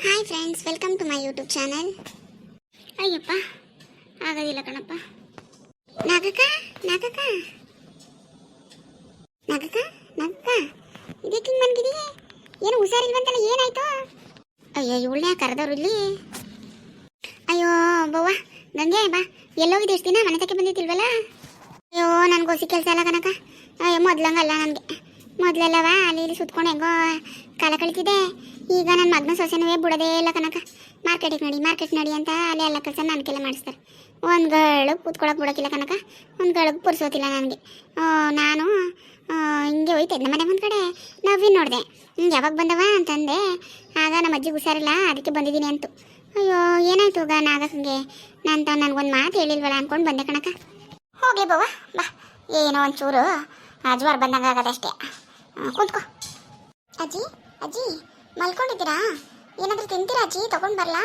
Hi friends, welcome to my YouTube channel. ಅಯ್ಯಪ್ಪ ಆಗೋದಿಲ್ಲ ಕಣಪ್ಪ. ನಾಗಕ್ಕ ನಾಗಕ್ಕ ನಾಗಕ್ಕ ನಾಗಕ್ಕ ಇದಕ್ಕೆ ಹಿಂಗೆ ಮನ್ಗಿದೀಯ? ಏನು ಹುಷಾರಿಲ್ವಂತಲ್ಲ, ಏನಾಯ್ತು? ಅಯ್ಯೋ ಇವಳನ್ನೇ ಕರೆದವ್ರು ಇಲ್ಲಿ. ಅಯ್ಯೋ ಬವ್ವ ಗಂಗೆ ಬಾ, ಎಲ್ಲೋಗಿದ್ದು? ಎಷ್ಟು ದಿನ ಮನೆ ತಕ್ಕೆ ಬಂದಿತ್ತಿಲ್ವಲ್ಲ? ಅಯ್ಯೋ ನನಗೆ ಹೊಸಿ ಕೆಲಸ ಅಲ್ಲ ಕನಕ. ಅಯ್ಯೋ ಮೊದ್ಲಂಗಲ್ಲ ನನಗೆ. ಮೊದಲೆಲ್ಲವ ಅಲ್ಲಿ ಇಲ್ಲಿ ಸುತ್ಕೊಂಡು ಹೆಂಗೋ ಕಾಲ ಕಳಿತಿದ್ದೆ. ಈಗ ನನ್ನ ಮಗನ ಸೊಸೆನೂ ಬಿಡೋದೇ ಇಲ್ಲ ಕನಕ. ಮಾರ್ಕೆಟ್ ನಡಿ ಅಂತ ಅಲ್ಲಿ ಎಲ್ಲ ಕೆಲಸ ನನ್ನ ಕೆಲ ಮಾಡಿಸ್ತಾರೆ. ಒಂದು ಗಳಿಗೆ ಕೂತ್ಕೊಳಕ್ಕೆ ಬಿಡೋಕ್ಕಿಲ್ಲ ಕನಕ, ಒಂದು ಗಳಿಗೆ ಪುರ್ಸೋತಿಲ್ಲ ನನಗೆ. ನಾನು ಹಿಂಗೆ ಹೋಯ್ತದೆ ನಮ್ಮ ಮನೆ ಒಂದು ಕಡೆ ನವ್ವಿ ನೋಡಿದೆ. ಯಾವಾಗ ಬಂದವ ಅಂತಂದೆ. ಆಗ ನಮ್ಮ ಅಜ್ಜಿಗೆ ಹುಷಾರಿಲ್ಲ, ಅದಕ್ಕೆ ಬಂದಿದ್ದೀನಿ ಅಂತು. ಅಯ್ಯೋ ಏನಾಯ್ತು ಈಗ ನಾಗಕ್ಕಂಗೆ ನನಗೊಂದು ಮಾತು ಹೇಳಿಲ್ವಲ್ಲ ಅಂದ್ಕೊಂಡು ಬಂದೆ ಕಣಕ. ಹೋಗಿ ಬವ್ವ ಬಾ, ಏನೋ ಒಂಚೂರು ಜ್ವರ ಬಂದಂಗೆ ಆಗೋದಷ್ಟೇ. ಕೂತ್ಕೋ. ಅಜ್ಜಿ ಅಜ್ಜಿ ಮಲ್ಕೊಂಡಿದ್ದೀರಾ? ಏನಾದರೂ ತಿಂತೀರಾ ಅಜ್ಜಿ? ತಗೊಂಡು ಬರಲಾ?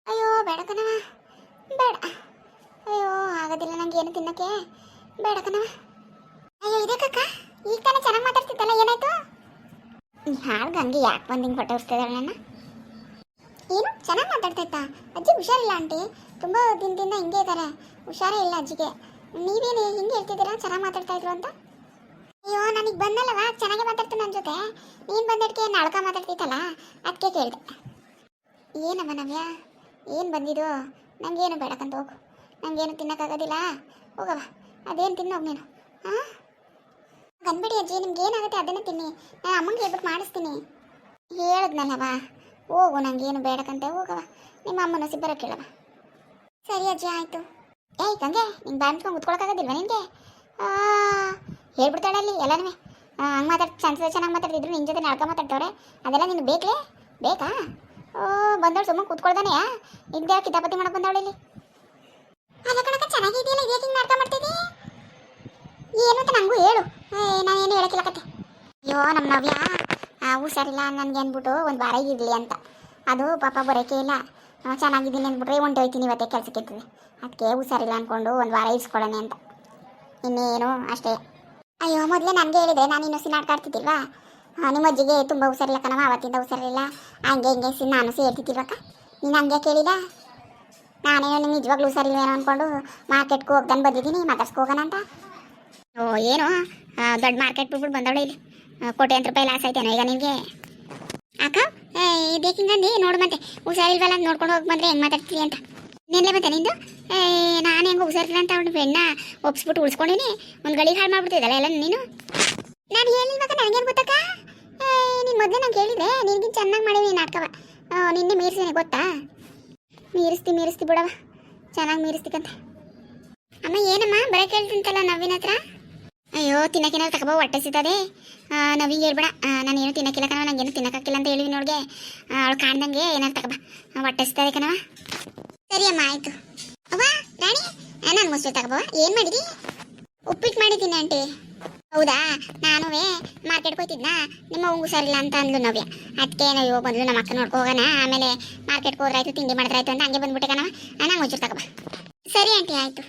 ಅಯ್ಯೋ ಬೇಡ ಕಣವ, ಬೇಡ. ಅಯ್ಯೋ ಆಗೋದಿಲ್ಲ ನನಗೆ ಏನು ತಿನ್ನೋಕ್ಕೆ, ಬೇಡ ಕಣವ. ಅಯ್ಯೋ ಇದಕ್ಕಕ್ಕ ಈಗ ತಾನೇ ಚೆನ್ನಾಗಿ ಮಾತಾಡ್ತಿದ್ದಲ್ಲ, ಏನಾಯ್ತು? ಹಾಳು ಗಂಗೆ ಯಾಕೆ ಬಂದು ಹಿಂಗೆ ಹೊಟ್ಟೆ ಉರಿಸ್ತಿದ್ದಾಳೆ ನನ್ನ? ಏನು ಚೆನ್ನಾಗಿ ಮಾತಾಡ್ತಾಯ್ತಾ? ಅಜ್ಜಿ ಹುಷಾರಿಲ್ಲ ಆಂಟಿ, ತುಂಬ ದಿನದಿಂದ ಹಿಂಗೆ ಇದ್ದಾರೆ, ಹುಷಾರೇ ಇಲ್ಲ ಅಜ್ಜಿಗೆ. ನೀವೇನು ಹಿಂಗೆ ಹೇಳ್ತಿದ್ದೀರಾ ಚೆನ್ನಾಗಿ ಮಾತಾಡ್ತಾ ಇದ್ರು ಅಂತ? ಅಯ್ಯೋ ನನಗೆ ಬಂದಲ್ಲವಾ ಚೆನ್ನಾಗಿ ಮಾತಾಡ್ತು ನನ್ನ ಜೊತೆ. ನೀನು ಬಂದಕ್ಕೆ ನಾಳ್ಕ ಮಾತಾಡ್ತಿತ್ತಲ್ಲ, ಅದಕ್ಕೆ ಕೇಳಿದೆ. ಏನಮ್ಮ ನವ್ಯ, ಏನು ಬಂದಿದ್ದು? ನನಗೇನು ಬೇಡಕ್ಕಂತ ಹೋಗು, ನನಗೇನು ತಿನ್ನೋಕ್ಕಾಗೋದಿಲ್ಲ, ಹೋಗವ. ಅದೇನು ತಿನ್ನೋಗು ನೀನು. ಹಾಂ ಗನ್ಬೇಡಿ ಅಜ್ಜಿ, ನಿಮ್ಗೆ ಏನಾಗುತ್ತೆ ಅದನ್ನೇ ತಿನ್ನಿ, ನಾನು ಅಮ್ಮಂಗೆ ಹೇಳ್ಬಿಟ್ಟು ಮಾಡಿಸ್ತೀನಿ. ಹೇಳಿದ್ನಲ್ಲವ, ಹೋಗು, ನನಗೇನು ಬೇಡಕ್ಕಂತೆ, ಹೋಗವ. ನಿಮ್ಮ ಅಮ್ಮನ ಸಿಬ್ಬರ ಕೇಳವ. ಸರಿ ಅಜ್ಜಿ ಆಯಿತು. ಏಯ್ ಗಂಗೆ, ನಿಂಗೆ ಬಾಂಡ್ಕೊಂಡು ಕುತ್ಕೊಳಕ್ಕಾಗೋದಿಲ್ವ ನಿನಗೆ? ಹೇಳ್ಬಿಡ್ತಾಳಲ್ಲಿ ಎಲ್ಲನೂ. ಹಂಗೆ ಚೆನ್ನಾಗಿ ಮಾತಾಡ್ತಿದ್ರು, ನಿನ್ನ ಜೊತೆ ನಡ್ಕ ಮಾತಾಡ್ತವ್ರೆ, ಅದೆಲ್ಲ ನಿನಗೆ ಬೇಕಾ? ಬಂದವಳು ಸುಮ್ಮನೆ ಕೂತ್ಕೊಳ್ದಾನೆ, ಇದ್ದೇ ಕಿತಾಪತಿ ಮಾಡಕ್ಕೆ ಬಂದವಳು ಇಲ್ಲಿ. ಅಲ್ಲ ಕಣಕ ಚೆನ್ನಾಗಿದೆಯಲ್ಲ, ಇದೇ ಹಿಂಗೆ ನಡ್ಕ ಮಾಡ್ತಿದ್ದಿ ಏನು ಅಂತ ನನಗೂ ಹೇಳು. ನಾನೇನು ಹೇಳಕ್ಕಿಲ್ಲ ಕತೆ. ಅಯ್ಯೋ ನಮ್ಮ ನವ್ಯ ಹುಷಾರಿಲ್ಲ ನನಗೆ ಅಂದ್ಬಿಟ್ಟು ಒಂದು ವಾರ ಇರಲಿ ಅಂತ, ಅದು ಪಾಪ ಬರೋಕೆ ಇಲ್ಲ. ಚೆನ್ನಾಗಿದ್ದೀನಿ ಅಂದ್ಬಿಟ್ರೆ ಹೊಂಟೋಯ್ತೀನಿ ಇವತ್ತೇ ಕೆಲಸಕ್ಕೆ ಇರ್ತದೆ, ಅದಕ್ಕೆ ಹುಷಾರಿಲ್ಲ ಅಂದ್ಕೊಂಡು ಒಂದು ವಾರ ಇರಿಸ್ಕೊಳ್ಳೋಣ ಅಂತ, ಇನ್ನೇನು ಅಷ್ಟೇ. ಅಯ್ಯೋ ಮೊದಲೇ ನನಗೆ ಹೇಳಿದೆ, ನಾನು ಇನ್ನೊಸಿ ನಾಟಕ ಆಡ್ತಿದ್ದಿಲ್ವಾ? ನಿಮ್ಮ ಅಜ್ಜಿಗೆ ತುಂಬ ಹುಷಾರಿಲ್ಲ ಕಣವ, ಅವತ್ತಿಂದ ಹುಷಾರಿಲ್ಲ, ಹಂಗೆ ನಾನು ಸೇರ್ತಿದ್ದಿಲ್ವಕ್ಕ. ನೀನು ಹಂಗೆ ಕೇಳಿದ? ನಾನೇನೋ ನಿಂಗೆ ನಿಜವಾಗ್ಲೂ ಹುಷಾರಿಲ್ವೇನೋ ಅಂದ್ಕೊಂಡು ಮಾರ್ಕೆಟ್ಗೆ ಹೋಗ್ದಾನೆ ಬಂದಿದ್ದೀನಿ, ಮಾತಾಡ್ಸ್ಕೋಗೋಣ ಅಂತ. ಓ ಏನು ದೊಡ್ಡ ಮಾರ್ಕೆಟ್ ಬಿಟ್ಬಿಟ್ಟು ಬಂದವಳೆ ಇಲ್ಲಿ. ಕೋಟ್ಯಾಂತರ ರೂಪಾಯಿ ಲಾಸ್ ಆಯ್ತೇನೋ ಈಗ ನಿನಗೆ? ಅಕ್ಕ ಬೇಕಿಂಗಂದು ನೋಡು ಮತ್ತೆ, ಹುಷಾರಿಲ್ವಲ್ಲ ಅಂತ ನೋಡ್ಕೊಂಡು ಹೋಗಿ ಬಂದರೆ ಹೆಂಗೆ ಮಾತಾಡ್ತೀವಿ ಅಂತ. ನಿನ್ನೆ ಮತ್ತೆ ನಿಂದು ನಾನು ಹೆಂಗೆ ಹುಷಾರಿಲ್ಲ ಅಂತ ಅವ್ನು ಬೆಣ್ಣ ಒಪ್ಸ್ಬಿಟ್ಟು ಉಳಿಸ್ಕೊಂಡಿನಿ, ಒಂದು ಗಳಿಗೆ ಹಾಳು ಮಾಡ್ಬಿಡ್ತಿದ್ದಲ್ಲ ಎಲ್ಲ ನೀನು. ನಾನು ಹೇಳಿಲ್ವಾಗ ನನಗೇನು ಗೊತ್ತಕ್ಕ? ನೀನು ಮೊದಲೇ ನಂಗೆ ಹೇಳಿದೆ, ನಿನಗಿಂತ ಚೆನ್ನಾಗಿ ಮಾಡಿವಿ ನಾಟಕವ. ನಿನ್ನೆ ಮೀರಿಸ್ತೀನಿ ಗೊತ್ತಾ? ಮೀರಿಸ್ತಿ ಬಿಡವ, ಚೆನ್ನಾಗಿ ಮೀರಿಸ್ತಿಕಂತ. ಅಮ್ಮ ಏನಮ್ಮ ಬರ ಕೇಳ್ತಿಂತಲ್ಲ ನವ್ವಿನ ಹತ್ರ? ಅಯ್ಯೋ ತಿನ್ನಕ್ಕೇನಾದ್ರು ತಗೋಬೋ, ಹೊಟ್ಟೆ ಸಿಗ್ತದೆ. ನವಿಗೆ ಹೇಳ್ಬೇಡ, ನಾನೇನು ತಿನ್ನಕ್ಕಿಲ್ಲ ಕಣವ, ನನಗೇನು ತಿನ್ನಕ್ಕಾಗಿಲ್ಲ ಅಂತ ಹೇಳಿವಿ ನೋಡ್ಗೆ. ಅವಳು ಕಾಣ್ದಂಗೆ ಏನಾದ್ರು ತಗೋಬಾ, ಹೊಟ್ಟೆ ಸಿಗ್ತದೆ ಕಣವ. ಸರಿ ಅಮ್ಮ ಆಯಿತು. ಅವ್ವ ರಾಣಿ, ನಾನು ಮೊಸರು ತಗೋಬೋ. ಏನು ಮಾಡಿದಿ? ಉಪ್ಪಿಟ್ಟು ಮಾಡಿದ್ದೀನಿ ಆಂಟಿ. ಹೌದಾ? ನಾನು ಮಾರ್ಕೆಟ್ಗೆ ಹೋಗ್ತಿದ್ನಾ, ನಿಮ್ಮ ಹುಷಾರಿಲ್ಲ ಅಂತ ಅಂದ್ಲು ನವ್ಯ, ಅದಕ್ಕೆ ನಾವು ಬಂದ್ಲು ನಮ್ಮ ಅಕ್ಕ ನೋಡ್ಕೊ ಹೋಗೋಣ, ಆಮೇಲೆ ಮಾರ್ಕೆಟ್ಗೆ ಹೋದ್ರಾಯ್ತು, ತಿಂಡಿ ಮಾಡಿದ್ರಾಯ್ತು ಅಂತ ಹಂಗೆ ಬಂದ್ಬಿಟ್ಟೆ ಕಣವ. ನಾನು ಮೊಸರು ತಗೋಬಾ. ಸರಿ ಆಂಟಿ ಆಯಿತು.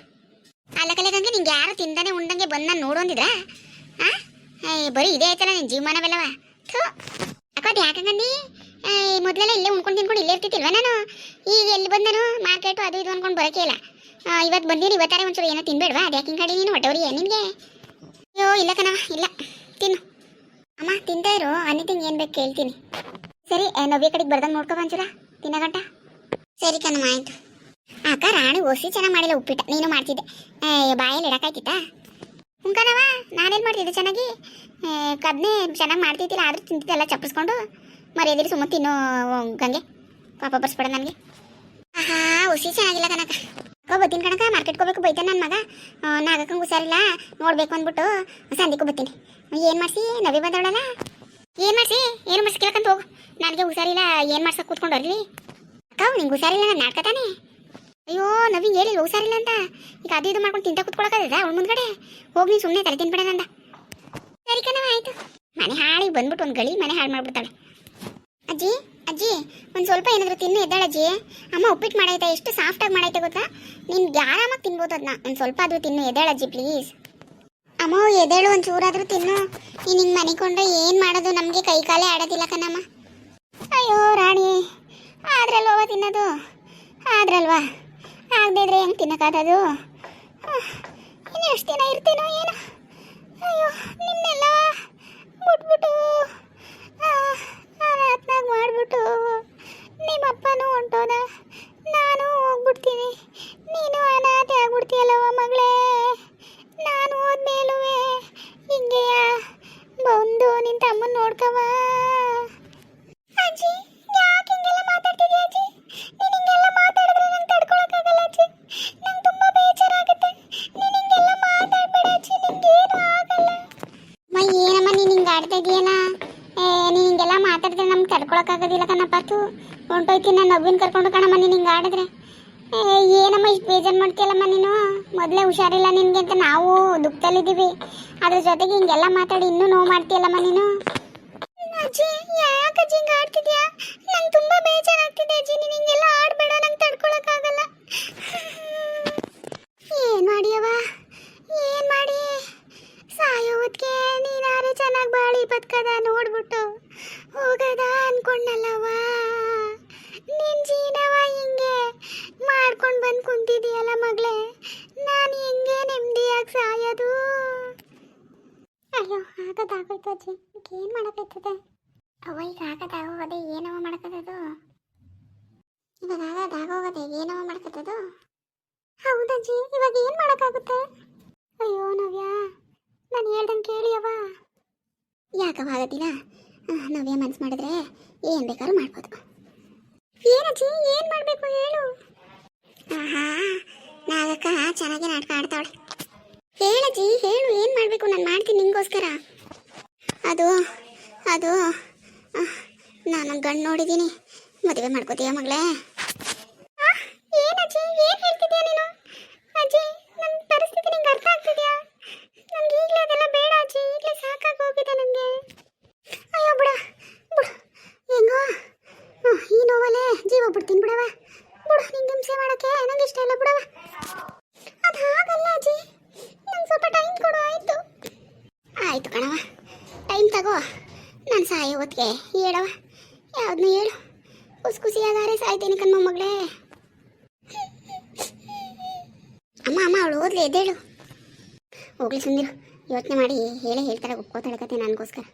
ಅಲ್ಲ ಕಲೆಗಂಗೆ ನಿಂಗೆ ಯಾರು ತಿಂದಾನೆ ಉಂಡಂಗೆ ಬಂದು ನಾನು ನೋಡೋಂದಿದ್ರಾ? ಬರೀ ಇದೇ ಆಯ್ತಲ್ಲ ನಿನ್ನ ಜೀವಮಾನವೆಲ್ಲವ. ಥೂ ಅಕ್ಕೋದು ಯಾಕಂಗಂದು ಮೊದಲೆಲ್ಲ ಇಲ್ಲೇ ಉಣ್ಕೊಂಡು ತಿನ್ಕೊಂಡು ಇಲ್ಲೇ ಇರ್ತಿತ್ತಿಲ್ವ ನಾನು? ಈಗ ಎಲ್ಲಿ ಬಂದನು ಮಾರ್ಕೆಟು ಅದು ಇದು ಅಂದ್ಕೊಂಡು ಬರೋಕೆ ಇಲ್ಲ. ಇವತ್ತು ಬಂದೀನಿ, ಇವತ್ತಾರೆ ಒಂಚೂರು ಏನೋ ತಿನ್ಬೇಡ್ವಾ? ಅದು ಯಾಕೆ ಹಿಂಗೆ ನೀನು ಹೊಟ್ಟೆವ್ರಿ ನಿನಗೆ? ಅಯ್ಯೋ ಇಲ್ಲ ಕಣವ, ಇಲ್ಲ ತಿನ್ನು. ಅಮ್ಮ ತಿಂತಾ ಇರು, ಅನ್ನಿತಿಂಗೆ ಏನು ಬೇಕು ಕೇಳ್ತೀನಿ. ಸರಿ ನವ್ಯ ಕಡೆಗೆ ಬರ್ದಂಗೆ ನೋಡ್ಕೊ ಒಂಚೂರ ತಿನ್ನಗಂಟ. ಸರಿ ಕಣಮ್ಮ ಆಯಿತು. ಅಕ್ಕ ರಾಣಿ ಓಸಿ ಚೆನ್ನಾಗಿ ಮಾಡಿಲ್ಲ ಉಪ್ಪಿಟ್ಟ, ನೀನು ಮಾಡ್ತಿದ್ದೆ, ಬಾಯಲ್ಲಿ ಇಡಕಾಯ್ತಿತ್ತಾ? ಹುಂಕನವ ನಾನೇನು ಮಾಡ್ತಿದ್ದೆ ಚೆನ್ನಾಗಿ, ಕದ್ನೇ ಚೆನ್ನಾಗಿ ಮಾಡ್ತಿದ್ದಿಲ್ಲ, ಆದರೂ ತಿಂತಿದ್ದೆಲ್ಲ ಚಪ್ಪಿಸ್ಕೊಂಡು. ಮರ್ಯಾದಿರಿ ಸುಮ್ಮನೆ ತಿನ್ನೋ ಗಂಗೆ, ಪಾಪ ಬರ್ಸ್ಬೇಡ ನನಗೆ. ಆಹಾ ಹುಸಿ ಚೆನ್ನಾಗಿಲ್ಲ ಕನಕ. ಬರ್ತೀನಿ ಕಣಕ, ಮಾರ್ಕೆಟ್ಗೆ ಹೋಗ್ಬೇಕು, ಬೈತಾನೆ ನನ್ನ ಮಗ. ನಾಗಕ್ಕಂಗೆ ಹುಷಾರಿಲ್ಲ ನೋಡ್ಬೇಕು ಅಂದ್ಬಿಟ್ಟು ಸಂದಿಗೂ ಬರ್ತೀನಿ. ಏನು ಮಾಡಿಸಿ ನವಿ ಬಂದವಳಲ್ಲ, ಏನು ಮಾಡಿಸಿ ಕೇಳ್ಕಂತ ಹೋಗು. ನನಗೆ ಹುಷಾರಿಲ್ಲ, ಏನು ಮಾಡ್ಸಕ್ಕೆ ಕೂತ್ಕೊಂಡು ಬರ್ಲಿ ಅಕ್ಕ? ನಿಂಗೆ ಹುಷಾರಿಲ್ಲ ನಾನು ನಾಟಕ ತಾನೆ? ಅಯ್ಯೋ ನವಿಂಗೆ ಹೇಳಿಲ್ಲ ಹುಷಾರಿಲ್ಲ ಅಂತ, ಈಗ ಅದು ಇದು ಮಾಡ್ಕೊಂಡು ತಿಂತ ಕೂತ್ಕೊಳಕ್ಕಾಗದ ಅವಳು ಮುಂದ್ಗಡೆ? ಹೋಗಿ ನೀನು ಸುಮ್ಮನೆ ತಲೆ ತಿನ್ಬೇಡ ನಂದ. ಸರಿ ಕಣವ ಆಯಿತು. ಮನೆ ಹಾಳಿಗೆ ಬಂದ್ಬಿಟ್ಟು ಒಂದು ಗಳಿ ಮನೆ ಹಾಳು ಮಾಡ್ಬಿಡ್ತಾಳೆ. ಅಜ್ಜಿ ಒಂದು ಸ್ವಲ್ಪ ಏನಾದರೂ ತಿನ್ನು ಎದ್ದಾಳಜ್ಜಿ. ಅಮ್ಮ ಉಪ್ಪಿಟ್ಟು ಮಾಡೈತೆ, ಎಷ್ಟು ಸಾಫ್ಟಾಗಿ ಮಾಡೈತೆ ಗೊತ್ತಾ? ನೀನು ಆರಾಮಾಗಿ ತಿನ್ಬೋದು ಅದನ್ನ, ಒಂದು ಸ್ವಲ್ಪ ಆದರೂ ತಿನ್ನು ಎದ್ದಾಳಜ್ಜಿ ಪ್ಲೀಸ್. ಅಮ್ಮ ಎದ್ದೇಳು, ಒಂದು ಚೂರಾದರೂ ತಿನ್ನು. ನೀನು ಹಿಂಗೆ ಮನೆಕೊಂಡ್ರೆ ಏನು ಮಾಡೋದು? ನಮಗೆ ಕೈ ಕಾಲೇ ಆಡೋದಿಲ್ಲ ಕಣಮ್ಮ. ಅಯ್ಯೋ ರಾಣಿ ಆದ್ರಲ್ವ ತಿನ್ನೋದು, ಆದ್ರಲ್ವಾ, ಆಗದೇ ಇದ್ರೆ ಹೆಂಗೆ ತಿನ್ನಕ್ಕಾಗದು? ಇನ್ನು ಎಷ್ಟು ದಿನ ಇರ್ತೇನೋ ಏನೋ. ಅಯ್ಯೋ, ನಿಮ್ಮನ್ನೆಲ್ಲ ಬಿಟ್ಬಿಟ್ಟು ಅನಾಥನಾಗ ಮಾಡಿಬಿಟ್ಟು ನಿಮ್ಮಪ್ಪನೂ ಹೊಂಟೋದ, ನಾನು ಹೋಗ್ಬಿಡ್ತೀನಿ, ನೀನು ಅನಾಥೆ ಆಗ್ಬಿಡ್ತೀಯಲ್ಲವ ಮಗಳೇ. ನಾನು ಹೋದ್ಮೇಲೂ ಹಿಂಗೆಯ ಬಂದು ನಿನ್ನ ತಮ್ಮನ ನೋಡ್ಕವ. ಅಜ್ಜಿ, ಯಾಕೆ ಹಿಂಗೆಲ್ಲ ಮಾತಾಡ್ತಿದ್ಯಾ ಅಜ್ಜಿ? ನೀನು ಹಿಂಗೆಲ್ಲ ಮಾತಾಡಿದ್ರೆ ನಂಗೆ ತಡ್ಕೊಳಕ್ಕಾಗಲ್ಲ ಅಜ್ಜಿ, ನಂಗೆ ತುಂಬ ಬೇಜಾರಾಗುತ್ತೆ. ನೀನು ಹಿಂಗೆಲ್ಲ ಮಾತಾಡ್ಬೇಡ ಅಜ್ಜಿ, ನಿಂಗೇನು ಆಗಲ್ಲ. ಏನಮ್ಮ ನೀನು ಹಿಂಗೆ ಆಡ್ತಾ ಇದೆಯಲ್ಲ, ನೀನು ಹಿಂಗೆಲ್ಲ ಮಾತಾಡಿದ್ರೆ ನಮ್ಗೆ ತಡ್ಕೊಳಕ್ಕಾಗೋದಿಲ್ಲ ಕಣಪ್ಪ. ಹೊಂಟೋಯ್ತೀನಿ ನಾನು ನವ್ವಿನ ಕರ್ಕೊಂಡು ಕಣಮ್ಮ. ನೀನು ಹಿಂಗೆ ಆಡಿದ್ರೆ ಏನಮ್ಮ ಇಷ್ಟು ಬೇಜಾರು ಮಾಡ್ತೀಯಲ್ಲಮ್ಮ ನೀನು? ಮೊದಲೇ ಹುಷಾರಿಲ್ಲ ನಿನಗೆ ಅಂತ ನಾವು ದುಃಖದಲ್ಲಿದ್ದೀವಿ, ಅದ್ರ ಜೊತೆಗೆ ಹಿಂಗೆಲ್ಲ ಮಾತಾಡಿ ಇನ್ನೂ ನೋವು ಮಾಡ್ತೀಯಲ್ಲಮ್ಮ ನೀನು. ಅಜ್ಜಿ, ಯಾಕೆ ಅಜ್ಜಿ ಹಿಂಗೆ ಆಡ್ತಿದ್ಯಾ? ನಂಗೆ ತುಂಬ ಬೇಜಾರಾಗ್ತಿದೆ ಅಜ್ಜಿ, ನೀನು ಹಿಂಗೆಲ್ಲ ಆಡಬೇಡ, ನಂಗೆ ತಡ್ಕೊಳಕ್ಕಾಗಲ್ಲ. ಏನು ಮಾಡಿಯವ, ಏನು ಮಾಡಿ ಸಾಯೋ ಹೊತ್ತಿಗೆ ನೀನಾರೆ ಚೆನ್ನಾಗಿ ಬಾಳಿ ಬದುಕದ ನೋಡ್ಬಿಟ್ಟು ಹೋಗದ ಅನ್ಕೊಂಡಲ್ಲವ. ನಿನ್ನ ಜೀವನವ ಹಿಂಗೆ ಮಾಡ್ಕೊಂಡು ಬಂದು ಕುಂತಿದೀಯಲ್ಲ ಮಗಳೇ, ನಾನು ಹೆಂಗೆ ನೆಮ್ಮದಿಯಾಗಿ ಸಾಯೋದು? ಅಯ್ಯೋ, ಆಗದಾಗೋಯ್ತು ಅಜ್ಜಿ, ಏನು ಮಾಡೋಕ್ಕಾಯ್ತದೆ? ಅವ ಈಗ ಆಗದಾಗೋಗದೆ ಏನವ ಮಾಡ್ಕೋದು? ಇವಾಗ ಆಗದಾಗೋಗದೆ ಏನವ ಮಾಡ್ಕೋದು? ಹೌದಜ್ಜಿ, ಇವಾಗ ಏನು ಮಾಡೋಕ್ಕಾಗುತ್ತೆ? ಅಯ್ಯೋ ನವ್ಯ, ನಾನು ಹೇಳ್ದಂಗೆ ಕೇಳಿಯವ. ಯಾಕವ ಆಗೋದಿಲ್ಲ? ನವ್ಯ ಮನ್ಸು ಮಾಡಿದ್ರೆ ಏನು ಬೇಕಾದ್ರೂ ಮಾಡ್ಬೋದು. ಏನಜ್ಜಿ, ಏನು ಮಾಡಬೇಕು ಹೇಳು? ಆಹಾ, ನಾಗಕ್ಕ ಚೆನ್ನಾಗಿ ನಾಟಕ ಆಡ್ತಾವಳೆ. ಹೇಳಜ್ಜಿ, ಹೇಳು, ಏನು ಮಾಡಬೇಕು? ನಾನು ಮಾಡ್ತೀನಿ ನಿಂಗೋಸ್ಕರ. ಅದು ಅದು ನಾನು ಗಂಡು ನೋಡಿದ್ದೀನಿ, ಮದುವೆ ಮಾಡ್ಕೋತೀಯ ಮಗಳೇ? ಏನಜ್ಜಿ, ಏನು ಹೇಳ್ತಿದ್ಯಾ ನೀನು? ಅಜ್ಜಿ, ನನ್ನ ಪರಿಸ್ಥಿತಿ ನಿಂಗೆ ಅರ್ಥ ಆಗ್ತಿದ್ಯಾ? ನನಗೆ ಈಗಲೇ ಅದೆಲ್ಲ ಬೇಡ ಅಜ್ಜಿ, ಈಗಲೇ ಸಾಕಾಗಿ ಹೋಗಿದೆ ನನಗೆ. ಅಯ್ಯೋ ಬಿಡ ಬಿಡು, ಹೆಂಗೋ ಈ ನೋವಲ್ಲೇ ಜೀವ ಬಿಡ್ತೀನಿ ಬಿಡವ. ಬಿಡು, ನಿಂಗೆ ಹಿಂಸೆ ಮಾಡೋಕ್ಕೆ ನಂಗೆ ಇಷ್ಟ ಇಲ್ಲ ಬಿಡವ. ಅದು ಹಾಗಲ್ಲ ಅಜ್ಜಿ, ನಂಗೆ ಸ್ವಲ್ಪ ಟೈಮ್ ಕೊಡು. ಆಯಿತು ಆಯಿತು ಕಣವ, ಟೈಮ್ ತಗೋ. ನಾನು ಸಾಯೋ ಹೊತ್ತಿಗೆ ಹೇಳವ, ಯಾವ್ದನ್ನೂ ಹೇಳು. ಖುಷಿಯಾಗಾರೆ ಸಾಯ್ತೀನಿ ಕಣ್ಮ ಮಗಳೇ. ಅಮ್ಮ ಅಮ್ಮ, ಅವಳು ಓದ್ಲಿ, ಎದ್ದೇಳು. ಹೋಗ್ಲಿ ಸುಂದಿರು, ಯೋಚನೆ ಮಾಡಿ ಹೇಳೇ ಹೇಳ್ತಾರೆ, ಒಪ್ಕೋತಾಳೆ ಕತೆ ನನಗೋಸ್ಕರ.